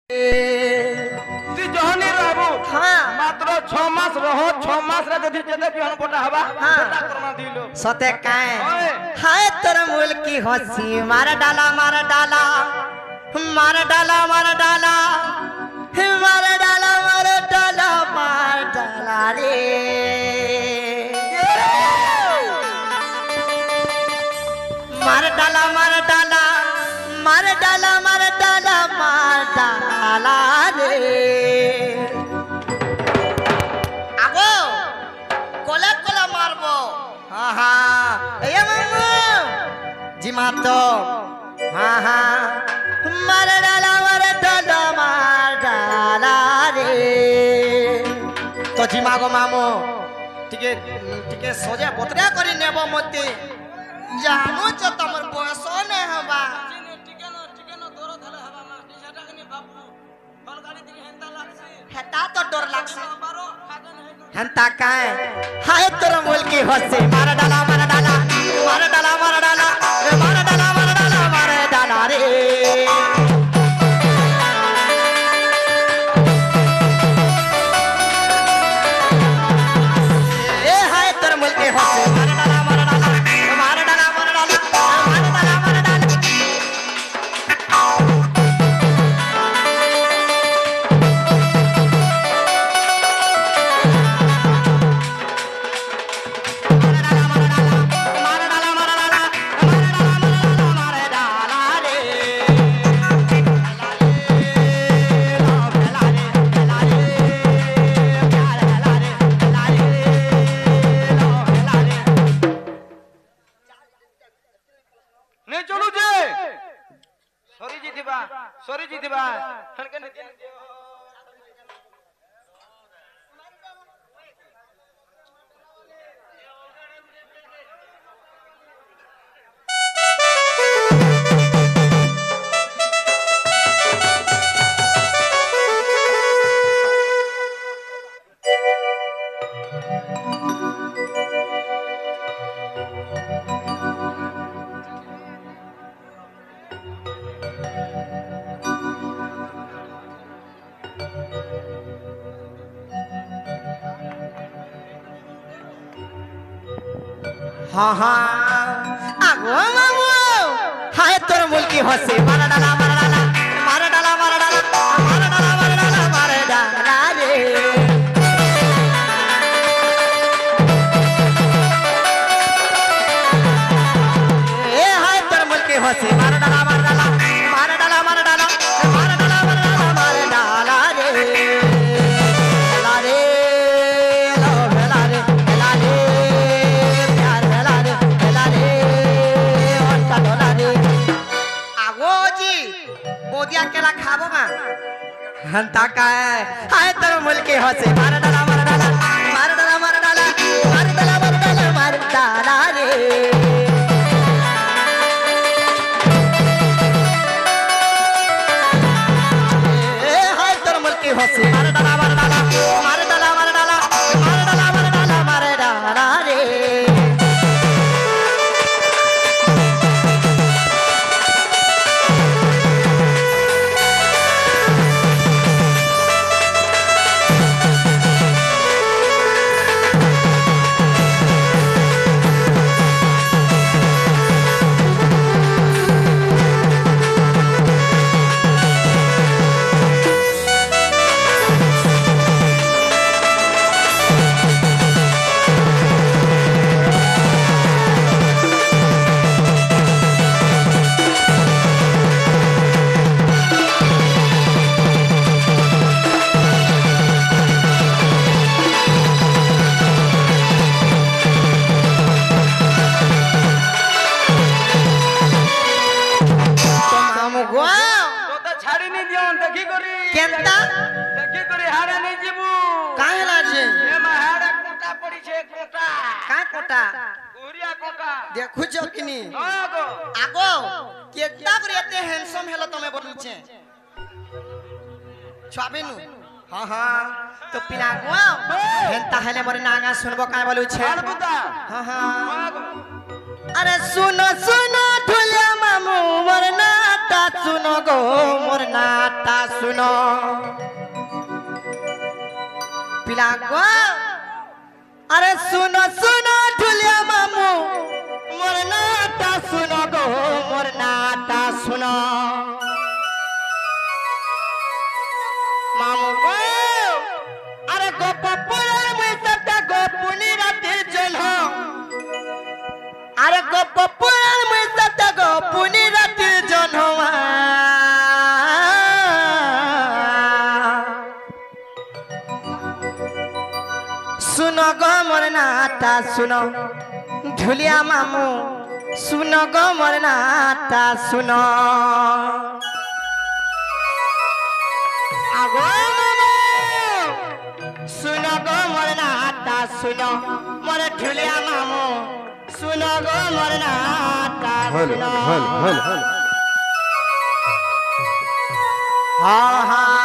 তুই জহনি रहबो हां मात्र 6 मास रहो 6 मास रे जदी जेते बिहन पटा हबा बेटा करमा दिलो सते काए हाय तोर मूल की हंसी मार डाला मार डाला मार डाला मार डाला मार डाला मार डाला मार डाला रे मार डाला मार डाला मार डाला मार डाला मार डाला रे आगो कोला कोला मारबो हाँ हाँ ये मामू जी मातो हाँ हाँ मार डाला मार डाला रे तो जी मागो मामू टिके टिके सोजे बोतरा करी नेबो मते जानू छ तमर बयस ने हबा टिके न दोरो धले हबा मा सेटा कनी बाबू बलगाड़ी दिली हेंता लागसे हेता तो डर लागसे बारो खागन है हंता काए हाय तोर मूल की हंसी मार डाला मार डाला मार डाला मार डाला मार डाला मार डाला मार डाला रे ए हाय तोर मूल की हंसी मार डाला मार डाला मार डाला मार डाला मार डाला मार डाला नहीं चलू जे सॉरी जी दिबा हनके ने हाँ हाँ आगो मामू हाय तोर मूल की हंसी मार डाला मार डाला मार डाला मार डाला मार डाला मार डाला मार डाला रे ए हाय तोर मूल की हंसी मार डाला मार डाला मार डाला मार डाला मार डाला मार डाला मार डाला रे ला रे ला रे ला रे प्यार ला रे ओटा ला रे आगो जी बोदिया केला खाबो ना हंता का हाय तोर मूल की हंसी मार डाला मार डाला मार डाला मार डाला मार डाला मार डाला मार डाला रे ए हाय तोर मूल की हंसी मार डाला मार डाला मार डाला मार डाला मार डाला मार डाला मार डाला रे तो छाड़ी नहीं दियो देखी करी केंता देखी करी हारे नहीं जीबू काहे लाजे ए मा हारे कोटा पड़ी छे कोटा का कोटा उरिया कोटा देखु जो किनी आगो आगो केंता करे एते हैंडसम हेलो तमे बोलु छे छाबेनु हाँ हाँ तो पिना गो हेंता हेले मोर नागा सुनबो काय बोलु छे हाँ हाँ अरे सुनो सुनो ढोलिया मामू मोर नाटा सुनो गो मोर नाटा नाता सुनो पिला को अरे सुनो सुनो ढुलिया मामू मोर नाता सुनो गो मोर नाता सुनो मामू गो अरे गोप पुराण में सत्ता गोपुनी राती जल हो अरे गोप पुराण में सत्ता गोपुनी राती जल हो सुनो गो मोर नाता सुनो ढुलिया मामू सुनो गो मोर नाता सुनो आगो मामू सुनो गो मोर नाता सुनो मोर ढुलिया मामू सुनो गो मोर नाता सुनो हाँ हाँ